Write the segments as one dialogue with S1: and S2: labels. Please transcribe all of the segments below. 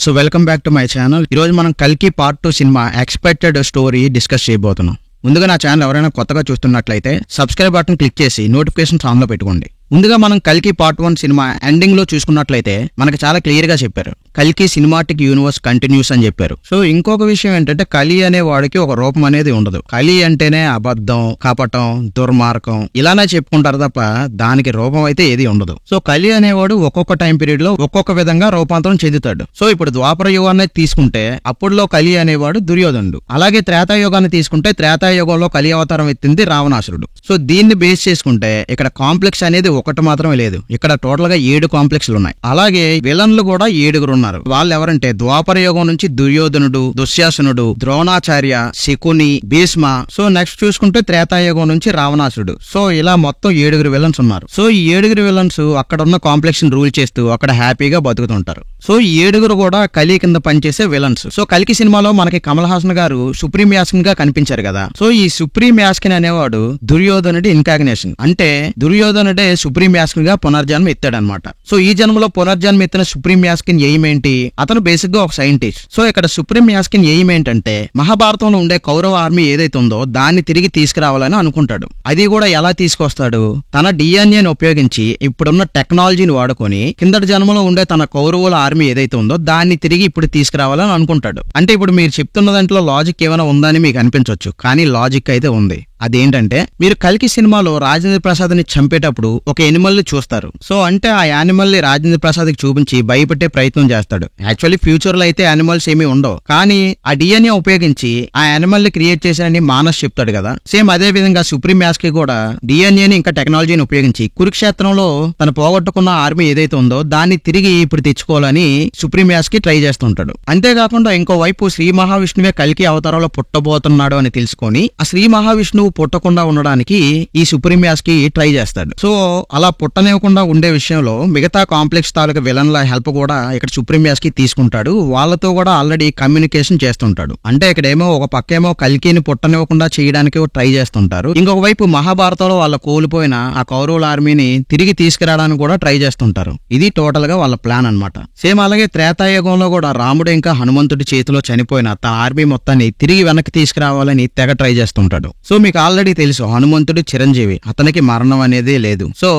S1: So welcome back to my channel. ఈ రోజు మనం కల్కి part 2 cinema expected story discuss చేయబోతున్నాం. ముందుగా నా ఛానల్ ఎవరైనా కొత్తగా చూస్తున్నట్లయితే సబ్స్క్రైబ్ బటన్ క్లిక్ చేసి నోటిఫికేషన్స్ ఆన్ లో పెట్టుకోండి. ముందుగా మనం కల్కి పార్ట్ 1 సినిమా ఎండింగ్ లో చూసుకున్నట్లయితే మనకి చాలా క్లియర్ గా చెప్పారు, కల్కి సినిమాటిక్ యూనివర్స్ కంటిన్యూస్ అని చెప్పారు. సో ఇంకొక విషయం ఏంటంటే కలి అనే వాడికి ఒక రూపం అనేది ఉండదు. కలి అంటేనే అబద్ధం, కపటం, దుర్మార్గం ఇలానే చెప్పుకుంటారు తప్ప దానికి రూపం అయితే ఏది ఉండదు. సో కలి అనేవాడు ఒక్కొక్క టైం పీరియడ్ లో ఒక్కొక్క విధంగా రూపాంతరం చెందుతాడు. సో ఇప్పుడు ద్వాపర యుగాన్ని తీసుకుంటే అప్పుడులో కలి అనేవాడు దుర్యోధనుడు. అలాగే త్రేతాయుగాన్ని తీసుకుంటే త్రేతాయుగంలో కలి అవతారం ఎత్తింది రావణాసురుడు. సో దీన్ని బేస్ చేసుకుంటే ఇక్కడ కాంప్లెక్స్ అనేది ఒకటి మాత్రమే లేదు, ఇక్కడ టోటల్ గా 7 కాంప్లెక్స్లు ఉన్నాయి. అలాగే విలన్లు కూడా 7 ఉన్నారు. వాళ్ళు ఎవరంటే ద్వాపర యుగం నుంచి దుర్యోధనుడు, దుశ్శాసనుడు, ద్రోణాచార్య, శకుని, భీష్మ. సో నెక్స్ట్ చూసుకుంటే త్రేతాయుగం నుంచి రావణాసురుడు. సో ఇలా మొత్తం 7 విలన్స్ ఉన్నారు. సో ఈ 7 విలన్స్ అక్కడ ఉన్న కాంప్లెక్స్ ని రూల్ చేస్తూ అక్కడ హ్యాపీగా బతుకుతుంటారు. సో ఈ 7 కూడా కలి కింద పనిచేసే విలన్స్. సో కల్కి సినిమాలో మనకి కమల్ హాసన్ గారు సుప్రీం యాస్కిన్ గా కనిపించారు కదా. సో ఈ సుప్రీం యాస్కిన్ అనేవాడు దుర్యోధనుడి ఇన్కాగ్నేషన్. అంటే దుర్యోధనుడే సుప్రీం యాస్కిన్ గా పునర్జన్మ ఎత్తాడనమాట. సో ఈ జన్మలో పునర్జన్మ ఎత్తిన సుప్రీం యాస్కిన్ ఎయిమ్ ఏంటి? అతను బేసిక్ గా ఒక సైంటిస్ట్. సో ఇక్కడ సుప్రీం యాస్కిన్ ఎయిమ్ ఏంటంటే మహాభారతంలో ఉండే కౌరవ ఆర్మీ ఏదైతే ఉందో దాన్ని తిరిగి తీసుకురావాలని అనుకుంటాడు. అది కూడా ఎలా తీసుకొస్తాడు? తన డిఎన్ఏని ఉపయోగించి ఇప్పుడున్న టెక్నాలజీని వాడుకొని కిందటి జన్మలో ఉండే తన కౌరవుల ఆర్మీ ఏదైతే ఉందో దాన్ని తిరిగి ఇప్పుడు తీసుకురావాలని అనుకుంటాడు. అంటే ఇప్పుడు మీరు చెప్తున్న దాంట్లో లాజిక్ ఏమైనా ఉందని మీకు అనిపించవచ్చు, కానీ లాజిక్ అయితే ఉంది. అదేంటంటే మీరు కల్కి సినిమాలో రాజేంద్ర ప్రసాద్ ని చంపేటప్పుడు ఒక ఎనిమల్ ని చూస్తారు. సో అంటే ఆ యానిమల్ ని రాజేంద్ర ప్రసాద్ కి చూపించి భయపెట్టే ప్రయత్నం చేస్తాడు. యాక్చువల్లీ ఫ్యూచర్ లో అయితే యానిమల్స్ ఏమీ ఉండవు, కానీ ఆ డిఎన్ఏ ఉపయోగించి ఆ యానిమల్ ని క్రియేట్ చేశారని మానస్ చెప్తాడు కదా. సేమ్ అదే విధంగా సుప్రీం యాస్ కి కూడా డిఎన్ఏని ఇంకా టెక్నాలజీని ఉపయోగించి కురుక్షేత్రంలో తను పోగొట్టుకున్న ఆర్మీ ఏదైతే ఉందో దాన్ని తిరిగి ఇప్పుడు తెచ్చుకోవాలని సుప్రీం యాస్ కి ట్రై చేస్తుంటాడు. అంతేకాకుండా ఇంకో వైపు శ్రీ మహావిష్ణువే కల్కి అవతారంలో పుట్టబోతున్నాడు అని తెలుసుకొని ఆ శ్రీ మహావిష్ణువు పుట్టకుండా ఉండడానికి ఈ సుప్రీం యాస్ కి ట్రై చేస్తాడు. సో అలా పుట్టనివ్వకుండా ఉండే విషయంలో మిగతా కాంప్లెక్స్ తాలూకా విలన్ల హెల్ప్ కూడా ఇక్కడ సుప్రీం యాస్ కి తీసుకుంటాడు. వాళ్ళతో కూడా ఆల్రెడీ కమ్యూనికేషన్ చేస్తుంటాడు. అంటే ఇక్కడేమో ఒక పక్కేమో కల్కిని పుట్టనివ్వకుండా చేయడానికి ట్రై చేస్తుంటారు, ఇంకొక వైపు మహాభారతంలో వాళ్ళ కోల్పోయిన ఆ కౌరవుల ఆర్మీని తిరిగి తీసుకురావడానికి కూడా ట్రై చేస్తుంటారు. ఇది టోటల్ గా వాళ్ళ ప్లాన్ అన్నమాట. సేమ్ అలాగే త్రేతాయుగంలో కూడా రాముడు ఇంకా హనుమంతుడి చేతిలో చనిపోయిన తన ఆర్మీ మొత్తాన్ని తిరిగి వెనక్కి తీసుకురావాలని తెగ ట్రై చేస్తుంటాడు. సో మీకు ఆల్రెడీ తెలుసు హనుమంతుడు చిరంజీవి, అతనికి మరణం అనేది లేదు. సో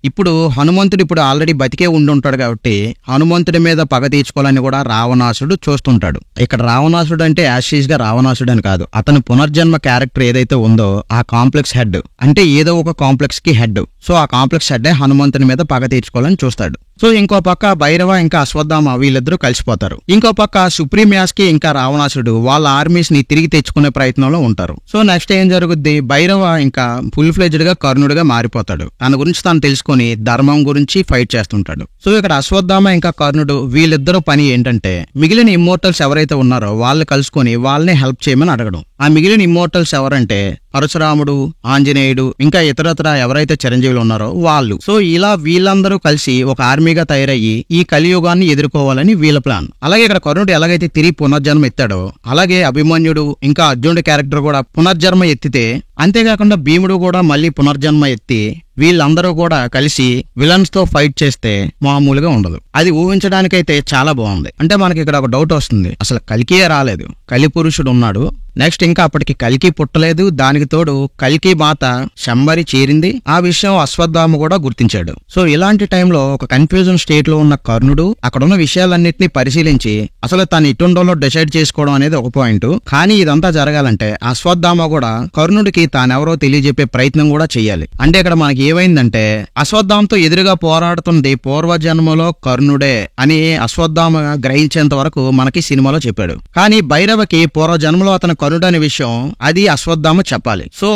S1: ఇప్పుడు హనుమంతుడు ఇప్పుడు ఆల్రెడీ బతికే ఉండుంటాడు కాబట్టి హనుమంతుడి మీద పగ తీర్చుకోవాలని కూడా రావణాసుడు చూస్తుంటాడు. ఇక్కడ రావణాసుడు అంటే యాషీస్ గా రావణాసుడు అని కాదు, అతని పునర్జన్మ క్యారెక్టర్ ఏదైతే ఉందో ఆ కాంప్లెక్స్ హెడ్, అంటే ఏదో ఒక కాంప్లెక్స్ కి హెడ్. సో ఆ కాంప్లెక్స్ హెడ్ హనుమంతుని మీద పగ తీర్చుకోవాలని చూస్తాడు. సో ఇంకో పక్క భైరవ ఇంకా అశ్వత్థామ వీళ్ళిద్దరూ కలిసిపోతారు. ఇంకో పక్క సుప్రీం యాస్ కి ఇంకా రావణాసుడు వాళ్ళ ఆర్మీస్ ని తిరిగి తెచ్చుకునే ప్రయత్నంలో ఉంటారు. సో నెక్స్ట్ ఏం జరుగుద్ది? భైరవ ఇంకా ఫుల్ ఫ్లెడ్జ్డ్ గా కర్ణుడిగా మారిపోతాడు. తన గురించి తాను తెలుసుకొని ధర్మం గురించి ఫైట్ చేస్తుంటాడు. సో ఇక్కడ అశ్వత్థామ ఇంకా కర్ణుడు వీళ్ళిద్దరూ పని ఏంటంటే మిగిలిన ఇమ్మోర్టల్స్ ఎవరైతే ఉన్నారో వాళ్ళు కలుసుకొని వాళ్ళని హెల్ప్ చేయమని అడగడం. ఆ మిగిలిన ఇమ్మోర్టల్స్ ఎవరంటే పరశురాముడు, ఆంజనేయుడు ఇంకా ఇతరత్ర ఎవరైతే చిరంజీవులు ఉన్నారో వాళ్ళు. సో ఇలా వీళ్ళందరూ కలిసి ఒక ఆర్మీగా తయారయ్యి ఈ కలియుగాన్ని ఎదుర్కోవాలని వీళ్ళ ప్లాన్. అలాగే ఇక్కడ కర్ణుడు ఎలాగైతే తిరిగి పునర్జన్మ ఎత్తాడో అలాగే అభిమన్యుడు ఇంకా అర్జునుడి క్యారెక్టర్ కూడా పునర్జన్మ ఎత్తితే, అంతేకాకుండా భీముడు కూడా మళ్ళీ పునర్జన్మ ఎత్తి వీళ్ళందరూ కూడా కలిసి విలన్స్ తో ఫైట్ చేస్తే మామూలుగా ఉండదు. అది ఊహించడానికైతే చాలా బాగుంది. అంటే మనకి ఇక్కడ ఒక డౌట్ వస్తుంది, అసలు కల్కియే రాలేదు, కలి పురుషుడు ఉన్నాడు, నెక్స్ట్ ఇంకా అప్పటికి కల్కి పుట్టలేదు, దానికి తోడు కల్కి మాత శంబరి చేరింది, ఆ విషయం అశ్వత్థామ కూడా గుర్తించాడు. సో ఇలాంటి టైంలో ఒక కన్ఫ్యూజన్ స్టేట్ లో ఉన్న కర్ణుడు అక్కడున్న విషయాలన్నింటినీ పరిశీలించి అసలు తను ఇటుండోలో డిసైడ్ చేసుకోవడం అనేది ఒక పాయింట్. కానీ ఇదంతా జరగాలంటే అశ్వత్థామ కూడా కర్ణుడికి తానెవరో తెలియజెప్పే ప్రయత్నం కూడా చెయ్యాలి. అంటే ఇక్కడ మనకి ఏమైందంటే అశ్వత్థామతో ఎదురుగా పోరాడుతుంది పూర్వజన్మలో కర్ణుడే అని అశ్వత్థామ గ్రహించేంత వరకు మనకి సినిమాలో చెప్పాడు. కానీ భైరవకి పూర్వజన్మలో అతను కర్ణుడు అనే విషయం అది అశ్వత్థామ చెప్పాలి. సో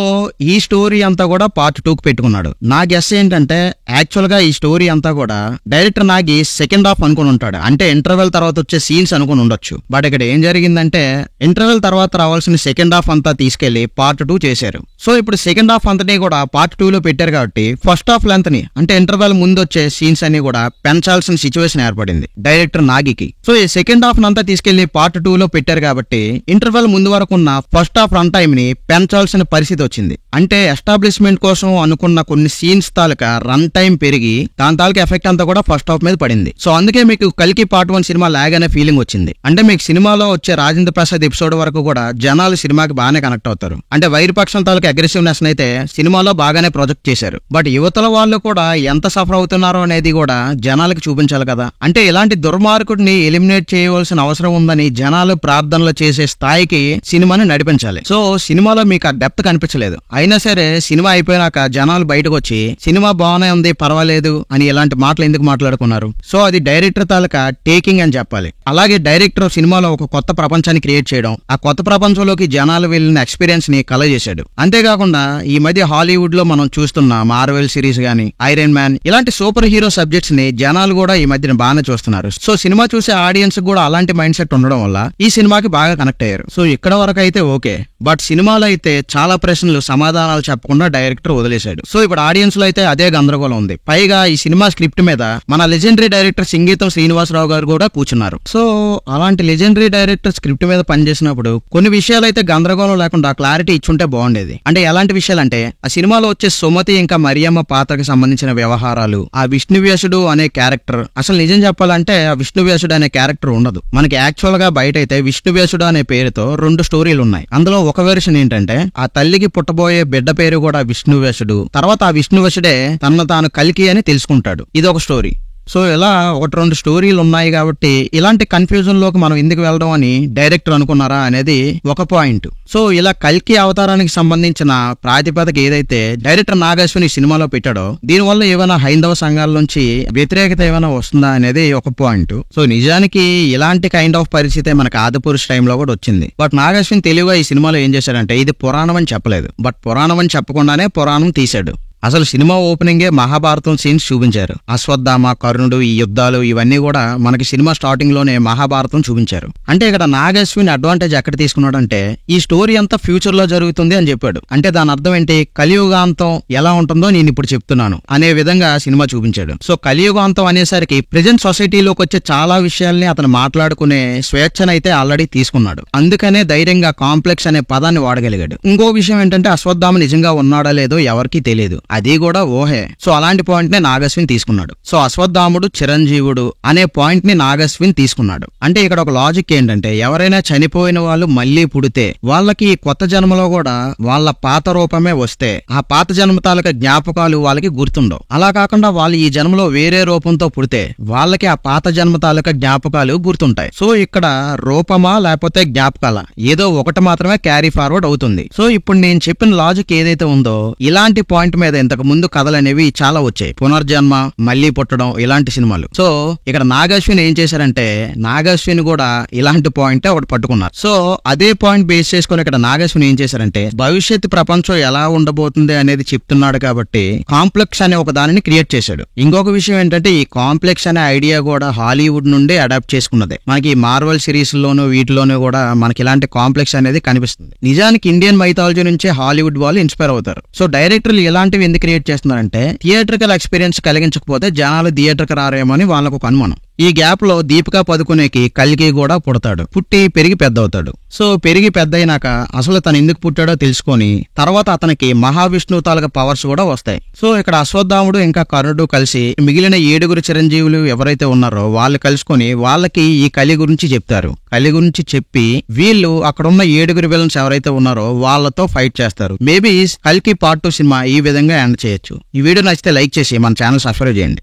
S1: ఈ స్టోరీ అంతా కూడా పార్ట్ 2 కి పెట్టుకున్నాడు. నా గెస్ ఏంటంటే యాక్చువల్ గా ఈ స్టోరీ అంతా కూడా డైరెక్టర్ నాగి సెకండ్ హాఫ్ అనుకుని ఉంటాడు, అంటే ఇంటర్వెల్ తర్వాత వచ్చే సీన్స్ అనుకుని ఉండొచ్చు. బట్ ఇక్కడ ఏం జరిగిందంటే ఇంటర్వెల్ తర్వాత రావాల్సిన సెకండ్ హాఫ్ అంతా తీసుకెళ్లి పార్ట్ 2 చేశారు. సో ఇప్పుడు సెకండ్ హాఫ్ అంతనే కూడా పార్ట్ 2 లో పెట్టారు కాబట్టి ఫస్ట్ హాఫ్ లెంత్ ని అంటే ఇంటర్వెల్ ముందు వచ్చే సీన్స్ అన్ని కూడా పెంచాల్సిన సిచ్యువేషన్ ఏర్పడింది డైరెక్టర్ నాగికి. సో ఈ సెకండ్ హాఫ్ నంతా తీసుకెళ్లి పార్ట్ 2 లో పెట్టారు కాబట్టి ఇంటర్వెల్ ముందు వరకు ఉన్న ఫస్ట్ హాఫ్ రన్ టైమ్ ని పెంచాల్సిన పరిస్థితి వచ్చింది. అంటే ఎస్టాబ్లిష్మెంట్ కోసం అనుకున్న కొన్ని సీన్స్ తాలూకా రన్ టైం పెరిగి దాని తాలూకా ఎఫెక్ట్ అంతా కూడా ఫస్ట్ హాఫ్ మీద పడింది. సో అందుకే మీకు కల్కి పార్ట్ 1 సినిమా లాగ్ అనే ఫీలింగ్ వచ్చింది. వచ్చింది. అంటే మీకు సినిమాలో వచ్చే రాజేంద్ర ప్రసాద్ ఎపిసోడ్ వరకు కూడా జనాలు సినిమాకి బాగానే కనెక్ట్ అవుతారు. అంటే వైరపక్షం తాలూకు అగ్రెసివ్నెస్ అయితే సినిమాలో బాగానే ప్రొజెక్ట్ చేశారు. బట్ యువతల వాళ్ళు కూడా ఎంత సఫర్ అవుతున్నారో అనేది కూడా జనాలకు చూపించాలి కదా. అంటే ఇలాంటి దుర్మార్గుడిని ఎలిమినేట్ చేయవలసిన అవసరం ఉందని జనాలు ప్రార్థనలు చేసే స్థాయికి సినిమాని నడిపించాలి. సో సినిమాలో మీకు ఆ డెప్త్ కనిపించలేదు. అయినా సరే సినిమా అయిపోయినాక జనాలు బయటకు వచ్చి సినిమా బాగానే ఉంది పర్వాలేదు అని ఇలాంటి మాటలు ఎందుకు మాట్లాడుకున్నారు? సో అది డైరెక్టర్ తాలూకా టేకింగ్ అని చెప్పాలి. అలాగే డైరెక్టర్ సినిమాలో ఒక కొత్త ప్రపంచాన్ని క్రియేట్ చేయడం, ఆ కొత్త ప్రపంచంలోకి జనాలు వెళ్ళిన ఎక్స్పీరియన్స్ ని కలగజేశాడు. అంతేకాకుండా ఈ మధ్య హాలీవుడ్ లో మనం చూస్తున్న మార్వెల్ సిరీస్ గానీ, ఐరన్ మ్యాన్ ఇలాంటి సూపర్ హీరో సబ్జెక్ట్స్ ని జనాలు కూడా ఈ మధ్యన బాగానే చూస్తున్నారు. సో సినిమా చూసే ఆడియన్స్ కూడా అలాంటి మైండ్ సెట్ ఉండడం వల్ల ఈ సినిమాకి బాగా కనెక్ట్ అయ్యారు. సో ఇక్కడ వరకు అయితే ఓకే. బట్ సినిమాలో అయితే చాలా ప్రశ్నలు సమాధానాలు చెప్పకుండా డైరెక్టర్ వదిలేశాడు. సో ఇప్పుడు ఆడియన్స్ లో అయితే అదే గందరగోళం ఉంది. పైగా ఈ సినిమా స్క్రిప్ట్ మీద మన లెజెండరీ డైరెక్టర్ సింగీతం శ్రీనివాసరావు గారు కూడా కూర్చున్నారు. సో అలాంటి లెజెండరీ డైరెక్టర్ స్క్రిప్ట్ మీద పనిచేసినప్పుడు కొన్ని విషయాలు అయితే గందరగోళం లేకుండా క్లారిటీ ఇచ్చుంటే బాగుండేది. అంటే ఎలాంటి విషయాలంటే ఆ సినిమాలో వచ్చే సుమతి ఇంకా మరియమ్మ పాత్రకు సంబంధించిన వ్యవహారాలు, ఆ విష్ణువ్యాసుడు అనే క్యారెక్టర్, అసలు నిజం చెప్పాలంటే ఆ విష్ణువ్యాసుడు అనే క్యారెక్టర్ ఉండదు. మనకి యాక్చువల్ గా బయట అయితే విష్ణువ్యాసుడు అనే పేరుతో 2 స్టోరీలు ఉన్నాయి. అందులో ఒక వెర్షన్ ఏంటంటే ఆ తల్లికి పుట్టబోయే బిడ్డ పేరు కూడా విష్ణువ్యాసుడు, తర్వాత ఆ విష్ణువ్యాసుడే తనను తాను కల్కి అని తెలుసుకుంటాడు. ఇది ఒక స్టోరీ. సో ఇలా 1-2 స్టోరీలు ఉన్నాయి కాబట్టి ఇలాంటి కన్ఫ్యూజన్ లోకి మనం ఎందుకు వెళ్దాం అని డైరెక్టర్ అనుకున్నారా అనేది ఒక పాయింట్. సో ఇలా కల్కి అవతారానికి సంబంధించిన ప్రాతిపదిక ఏదైతే డైరెక్టర్ నాగశ్విని సినిమాలో పెట్టాడో దీనివల్ల ఏమైనా హైందవ సంఘాల నుంచి వ్యతిరేకత ఏమైనా వస్తుందా అనేది ఒక పాయింట్. సో నిజానికి ఇలాంటి కైండ్ ఆఫ్ పరిస్థితి మనకు ఆదిపురుష్ టైంలో కూడా వచ్చింది. బట్ నాగశ్విని తెలివిగా ఈ సినిమాలో ఏం చేశాడంటే ఇది పురాణం అని చెప్పలేదు, బట్ పురాణం అని చెప్పకుండానే పురాణం తీశాడు. అసలు సినిమా ఓపెనింగే మహాభారతం సీన్స్ చూపించారు. అశ్వత్థామ, కర్ణుడు, ఈ యుద్ధాలు ఇవన్నీ కూడా మనకి సినిమా స్టార్టింగ్ లోనే మహాభారతం చూపించారు. అంటే ఇక్కడ నాగశ్విన్ అడ్వాంటేజ్ ఎక్కడ తీసుకున్నాడంటే ఈ స్టోరీ అంతా ఫ్యూచర్ లో జరుగుతుంది అని చెప్పాడు. అంటే దాని అర్థం ఏంటి, కలియుగాంతం ఎలా ఉంటుందో నేను ఇప్పుడు చెప్తున్నాను అనే విధంగా సినిమా చూపించాడు. సో కలియుగాంతం అనేసరికి ప్రెజెంట్ సొసైటీలోకి వచ్చే చాలా విషయాల్ని అతను మాట్లాడుకునే స్వేచ్ఛనైతే ఆల్రెడీ తీసుకున్నాడు. అందుకనే ధైర్యంగా కాంప్లెక్స్ అనే పదాన్ని వాడగలిగాడు. ఇంకో విషయం ఏంటంటే అశ్వత్థామ నిజంగా ఉన్నాడా లేదో ఎవరికీ తెలియదు, అది కూడా ఊహే. సో అలాంటి పాయింట్ ని నాగశ్విన్ తీసుకున్నాడు. సో అశ్వత్థాముడు చిరంజీవుడు అనే పాయింట్ ని నాగశ్విన్ తీసుకున్నాడు. అంటే ఇక్కడ ఒక లాజిక్ ఏంటంటే ఎవరైనా చనిపోయిన వాళ్ళు మళ్లీ పుడితే వాళ్ళకి కొత్త జన్మలో కూడా వాళ్ళ పాత రూపమే వస్తే ఆ పాత జన్మ తాలూకా జ్ఞాపకాలు వాళ్ళకి గుర్తుండవు. అలా కాకుండా వాళ్ళు ఈ జన్మలో వేరే రూపంతో పుడితే వాళ్ళకి ఆ పాత జన్మ తాలూకా జ్ఞాపకాలు గుర్తుంటాయి. సో ఇక్కడ రూపమా లేకపోతే జ్ఞాపకాల ఏదో ఒకటి మాత్రమే క్యారీ ఫార్వర్డ్ అవుతుంది. సో ఇప్పుడు నేను చెప్పిన లాజిక్ ఏదైతే ఉందో ఇలాంటి పాయింట్ మీద ఇంతకు ముందు కథలు అనేవి చాలా వచ్చాయి. పునర్జన్మ, మళ్లీ పుట్టడం ఇలాంటి సినిమాలు. సో ఇక్కడ నాగశ్విన్ ఏం చేశారంటే నాగశ్విన్ కూడా ఇలాంటి పాయింట్ ఒకటి పట్టుకున్నారు. సో అదే పాయింట్ బేస్ చేసుకుని ఇక్కడ నాగశ్విన్ ఏం చేశారంటే భవిష్యత్ ప్రపంచం ఎలా ఉండబోతుంది అనేది చెప్తున్నాడు కాబట్టి కాంప్లెక్స్ అనే ఒక దానిని క్రియేట్ చేశాడు. ఇంకొక విషయం ఏంటంటే ఈ కాంప్లెక్స్ అనే ఐడియా కూడా హాలీవుడ్ నుండి అడాప్ట్ చేసుకున్నదే. మనకి మార్వెల్ సిరీస్ లోను వీటిలోనూ కూడా మనకి ఇలాంటి కాంప్లెక్స్ అనేది కనిపిస్తుంది. నిజానికి ఇండియన్ మైథాలజీ నుంచే హాలీవుడ్ వాళ్ళు ఇన్స్పైర్ అవుతారు. సో డైరెక్టర్లు ఇలాంటివి ఎందుకు క్రియేట్ చేస్తున్నారంటే థియేట్రికల్ ఎక్స్పీరియన్స్ కలిగించకపోతే జనాలు థియేటర్కి రారేమో అని వాళ్ళకు ఒక అనుమానం. ఈ గ్యాప్ లో దీపికా పదుకునేకి కల్కి కూడా పుడతాడు. పుట్టి పెరిగి పెద్ద అవుతాడు. సో పెరిగి పెద్ద అయినాక అసలు తను ఎందుకు పుట్టాడో తెలుసుకొని తర్వాత అతనికి మహావిష్ణువు తాలూకా పవర్స్ కూడా వస్తాయి. సో ఇక్కడ అశ్వత్థాముడు ఇంకా కర్ణుడు కలిసి మిగిలిన 7 చిరంజీవులు ఎవరైతే ఉన్నారో వాళ్ళు కలుసుకొని వాళ్ళకి ఈ కలి గురించి చెప్తారు. కలి గురించి చెప్పి వీళ్ళు అక్కడున్న 7 విలన్స్ ఎవరైతే ఉన్నారో వాళ్ళతో ఫైట్ చేస్తారు. మేబీ కల్కి పార్ట్ 2 సినిమా ఈ విధంగా ఎండ్ చేయొచ్చు. ఈ వీడియో నచ్చితే లైక్ చేసి మన ఛానల్ సబ్స్క్రైబ్ చేయండి.